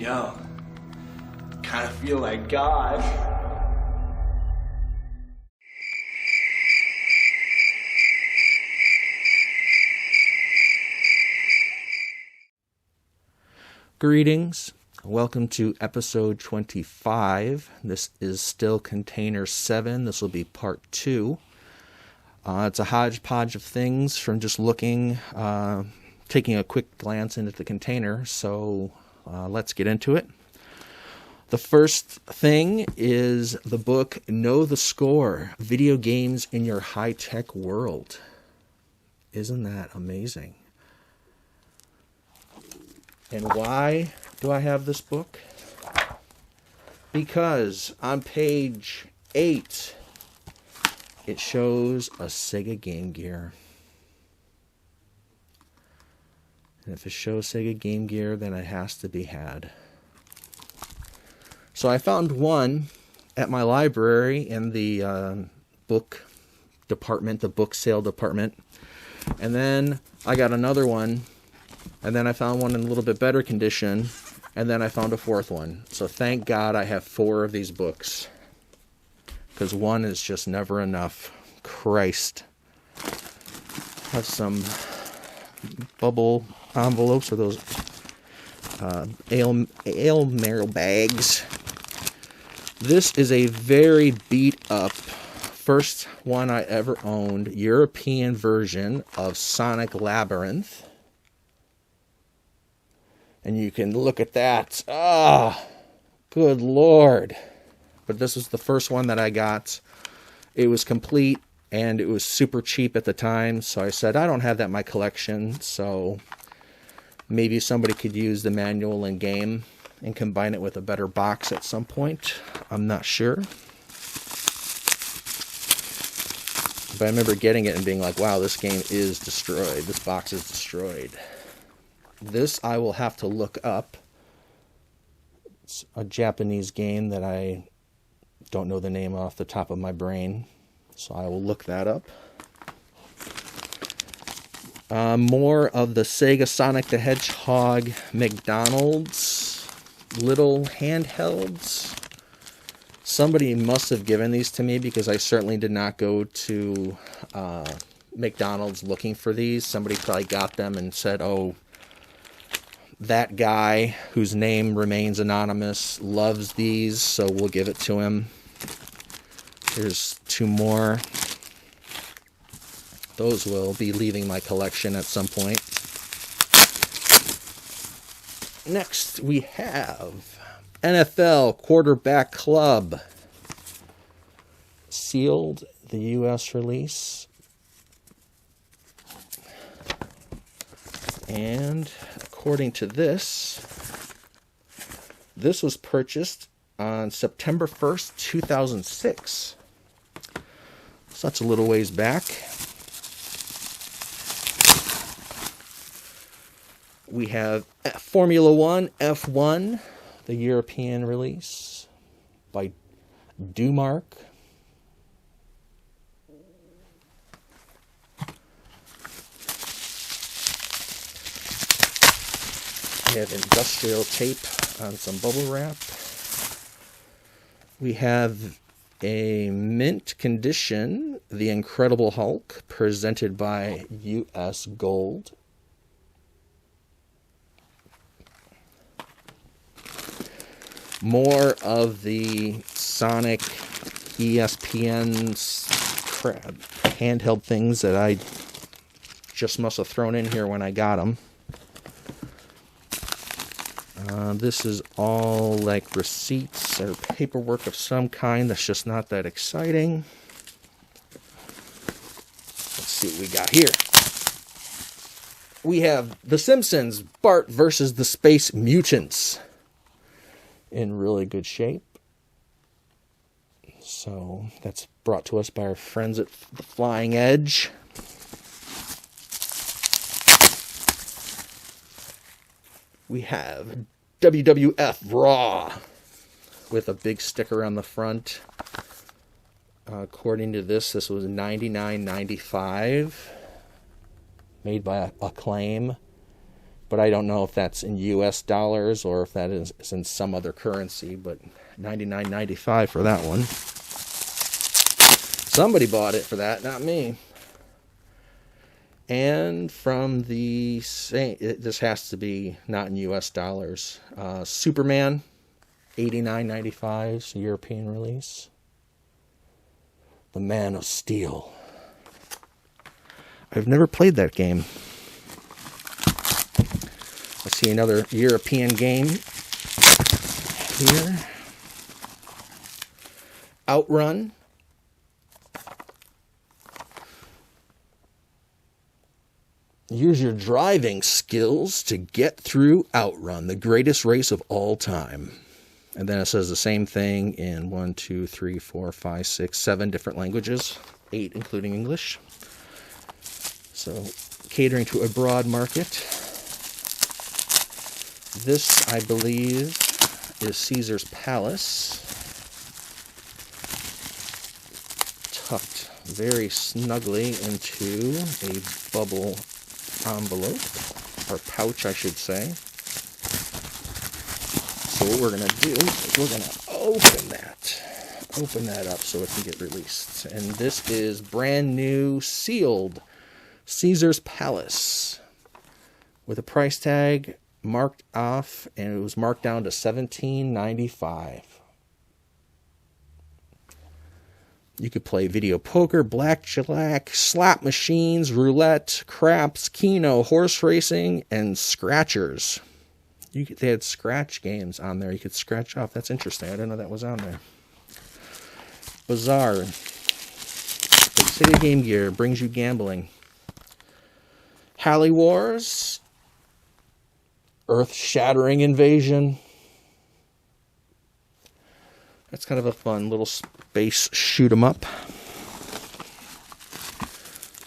Yo, kind of feel like God. Greetings. Welcome to episode 25. This is still container 7. This will be part 2. It's a hodgepodge of things from just looking, taking a quick glance into the container. So let's get into it. The first thing is the book Know the Score, Video Games in Your High-Tech World. Isn't that amazing? And why do I have this book? Because on page 8, it shows a Sega Game Gear. And if it shows Sega Game Gear, then it has to be had. So I found one at my library in the book department, the book sale department. And then I got another one. And then I found one in a little bit better condition. And then I found a fourth one. So thank God I have 4 of these books. Because one is just never enough. Christ. Have some bubble envelopes or those ale mail bags. This is a very beat up first one I ever owned European version of Sonic Labyrinth. And you can look at that. Ah, good Lord. But this was the first one that I got. It was complete and it was super cheap at the time. So I said, I don't have that in my collection. So maybe somebody could use the manual and game and combine it with a better box at some point. I'm not sure. But I remember getting it and being like, wow, this game is destroyed. This box is destroyed. This I will have to look up. It's a Japanese game that I don't know the name off the top of my brain. So I will look that up. More of the Sega Sonic the Hedgehog McDonald's little handhelds. Somebody must have given these to me because I certainly did not go to McDonald's looking for these. Somebody probably got them and said, oh, that guy whose name remains anonymous loves these, so we'll give it to him. Here's 2 more. Those will be leaving my collection at some point. Next, we have NFL Quarterback Club. Sealed, the U.S. release. And according to this was purchased on September 1st, 2006. So that's a little ways back. We have Formula 1 F1, the European release by Dumark. We have industrial tape on some bubble wrap. We have a mint condition, The Incredible Hulk, presented by U.S. Gold. More of the Sonic ESPN crap handheld things that I just must have thrown in here when I got them. This is all like receipts or paperwork of some kind. That's just not that exciting. Let's see what we got here. We have The Simpsons, Bart versus the Space Mutants. In really good shape. So that's brought to us by our friends at the Flying Edge. We have WWF Raw with a big sticker on the front. According to this was $99.95. Made by Acclaim. but I don't know if that's in US dollars or if that is in some other currency, but $99.95 for that one. Somebody bought it for that, not me. And from the same, this has to be not in US dollars. Superman, $89.95, European release. The Man of Steel. I've never played that game. Let's see another European game here. Outrun. Use your driving skills to get through Outrun, the greatest race of all time. And then it says the same thing in 1, 2, 3, 4, 5, 6, 7 different languages, 8 including English. So catering to a broad market. This, I believe, is Caesar's Palace. Tucked very snugly into a bubble envelope, or pouch, I should say. So what we're going to do is we're going to open that up so it can get released. And this is brand new, sealed Caesar's Palace with a price tag marked off, and it was marked down to $17.95. You could play video poker, blackjack, slot machines, roulette, craps, keno, horse racing, and scratchers. They had scratch games on there. You could scratch off. That's interesting. I didn't know that was on there. Bizarre. The Sega Game Gear brings you gambling. Halley Wars. Earth-shattering invasion. That's kind of a fun little space shoot 'em up.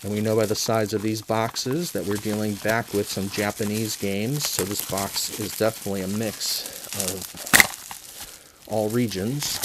And we know by the size of these boxes that we're dealing back with some Japanese games. So this box is definitely a mix of all regions.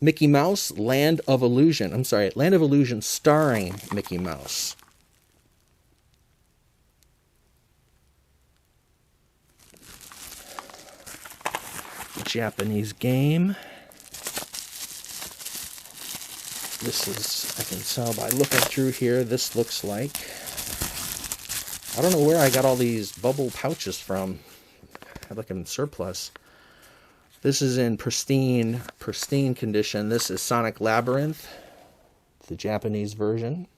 Mickey Mouse, Land of Illusion. I'm sorry, Land of Illusion starring Mickey Mouse. Japanese game. This is, I can tell by looking through here, this looks like, I don't know where I got all these bubble pouches from. I had like them in surplus. This is in pristine condition. This is Sonic Labyrinth, the Japanese version.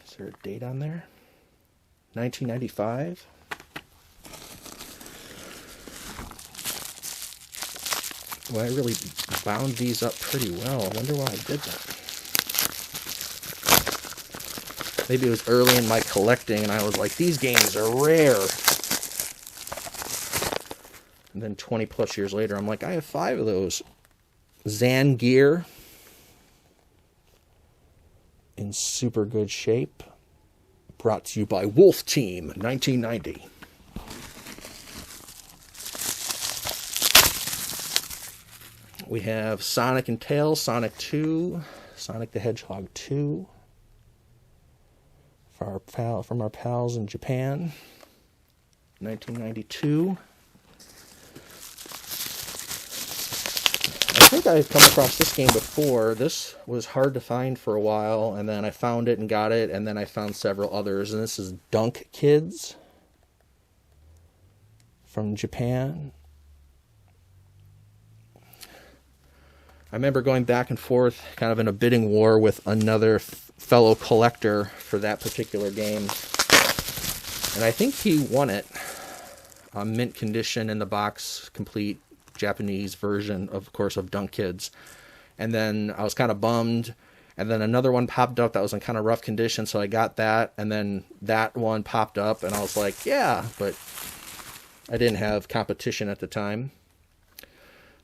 Is there a date on there? 1995. Well, I really bound these up pretty well. I wonder why I did that. Maybe it was early in my collecting and I was like, these games are rare. And then 20 plus years later, I'm like, I have 5 of those. Zangier. In super good shape. Brought to you by Wolf Team, 1990. We have Sonic and Tails, Sonic 2, Sonic the Hedgehog 2, from our pals in Japan, 1992. I think I've come across this game before. This was hard to find for a while, and then I found it and got it, and then I found several others, and this is Dunk Kids from Japan. I remember going back and forth kind of in a bidding war with another fellow collector for that particular game. And I think he won it. Mint condition in the box, complete Japanese version, of course, of Dunk Kids. And then I was kind of bummed. And then another one popped up that was in kind of rough condition, so I got that. And then that one popped up, and I was like, yeah, but I didn't have competition at the time.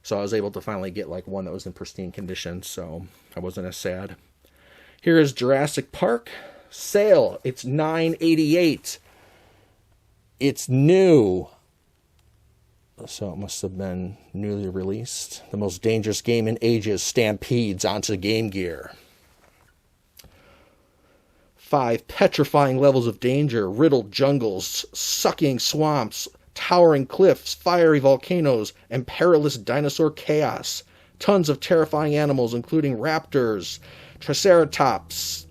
So I was able to finally get like one that was in pristine condition, so I wasn't as sad. Here is Jurassic Park. Sale. It's $9.88. It's new. So it must have been newly released. The most dangerous game in ages stampedes onto Game Gear. 5 petrifying levels of danger, riddled jungles, sucking swamps, towering cliffs, fiery volcanoes, and perilous dinosaur chaos. Tons of terrifying animals, including raptors, triceratops,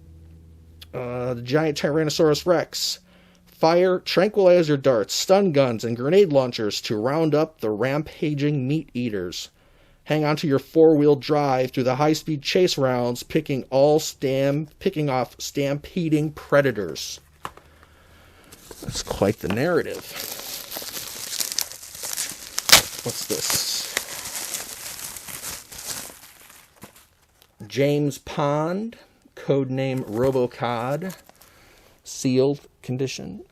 the giant Tyrannosaurus Rex. Fire tranquilizer darts, stun guns, and grenade launchers to round up the rampaging meat eaters. Hang onto your 4-wheel drive through the high-speed chase rounds, picking off stampeding predators. That's quite the narrative. What's this? James Pond, codename RoboCod, sealed condition,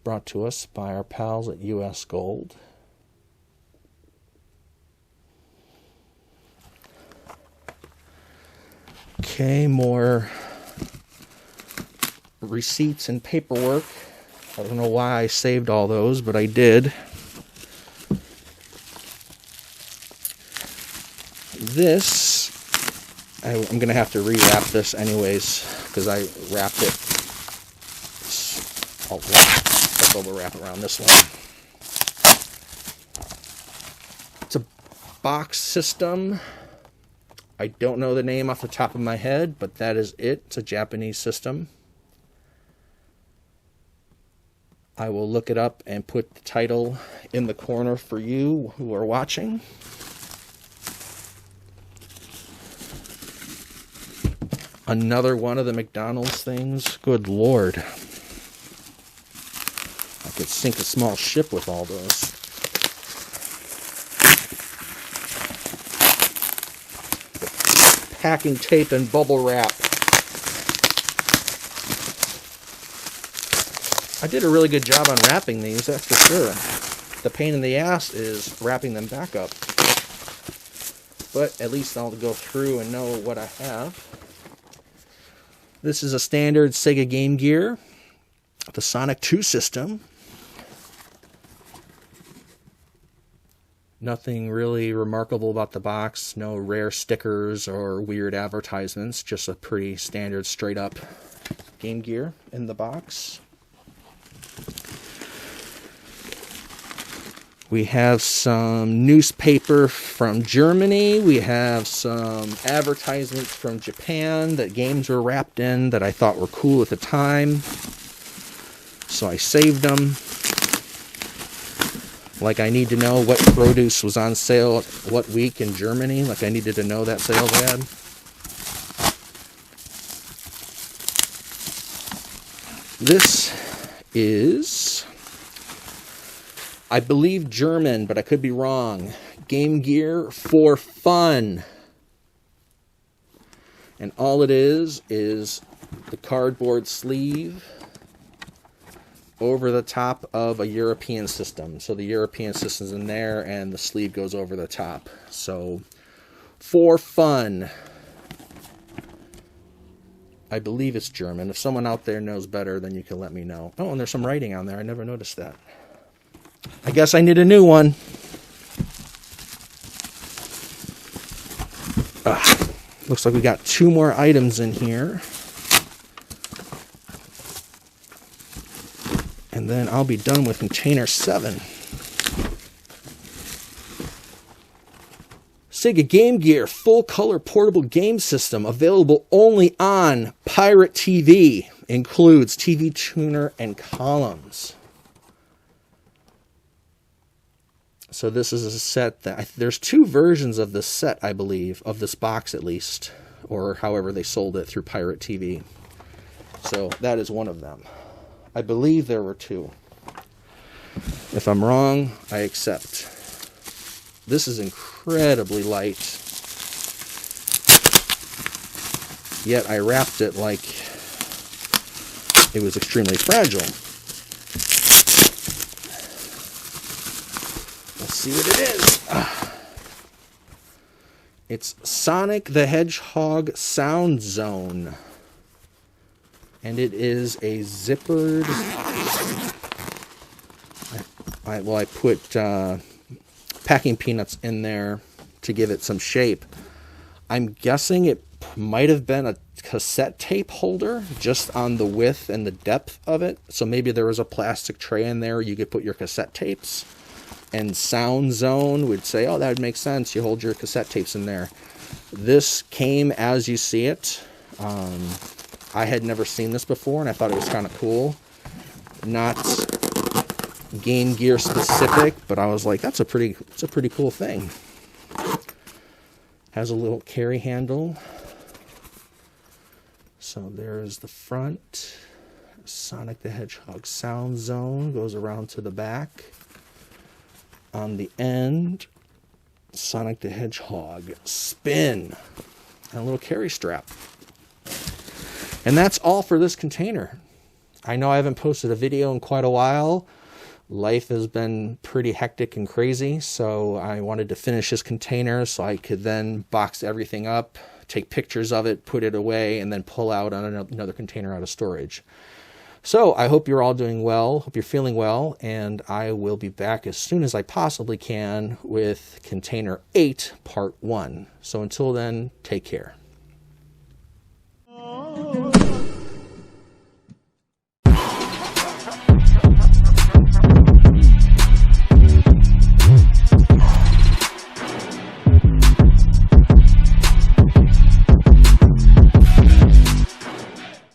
brought to us by our pals at US Gold. Okay, more receipts and paperwork. I don't know why I saved all those, but I did. This, I'm going to have to rewrap this anyways, because I wrapped it. I'll bubble wrap around this one. It's a box system. I don't know the name off the top of my head, but that is it. It's a Japanese system. I will look it up and put the title in the corner for you who are watching. Another one of the McDonald's things. Good Lord. I could sink a small ship with all those. Packing tape and bubble wrap. I did a really good job on wrapping these, that's for sure. The pain in the ass is wrapping them back up. But at least I'll go through and know what I have. This is a standard Sega Game Gear, the Sonic 2 system. Nothing really remarkable about the box, no rare stickers or weird advertisements, just a pretty standard straight up Game Gear in the box. We have some newspaper from Germany. We have some advertisements from Japan that games were wrapped in that I thought were cool at the time. So I saved them. Like I need to know what produce was on sale what week in Germany. Like I needed to know that sales ad. This is, I believe, German, but I could be wrong. Game Gear for Fun. And all it is the cardboard sleeve over the top of a European system. So the European system's in there and the sleeve goes over the top. So, for fun. I believe it's German. If someone out there knows better, then you can let me know. Oh, and there's some writing on there. I never noticed that. I guess I need a new one. Looks like we got 2 more items in here. And then I'll be done with container 7. Sega Game Gear full color portable game system available only on Pirate TV. Includes TV tuner and columns. So this is a set that there's 2 versions of this set, I believe, of this box at least, or however they sold it through Pirate TV. So that is one of them. I believe there were 2. If I'm wrong, I accept. This is incredibly light. Yet I wrapped it like it was extremely fragile. Let's see what it is. It's Sonic the Hedgehog Sound Zone. And it is a zippered... I put packing peanuts in there to give it some shape. I'm guessing it might have been a cassette tape holder just on the width and the depth of it. So maybe there was a plastic tray in there you could put your cassette tapes. And Sound Zone would say, oh, that would make sense. You hold your cassette tapes in there. This came as you see it. I had never seen this before, and I thought it was kind of cool. Not Game Gear specific, but I was like, it's a pretty cool thing. Has a little carry handle. So there's the front. Sonic the Hedgehog Sound Zone goes around to the back. On the end, Sonic the Hedgehog Spin. And a little carry strap. And that's all for this container. I know I haven't posted a video in quite a while. Life has been pretty hectic and crazy, so I wanted to finish this container so I could then box everything up, take pictures of it, put it away, and then pull out on another container out of storage. So I hope you're all doing well, hope you're feeling well, and I will be back as soon as I possibly can with Container 8, Part 1. So until then, take care.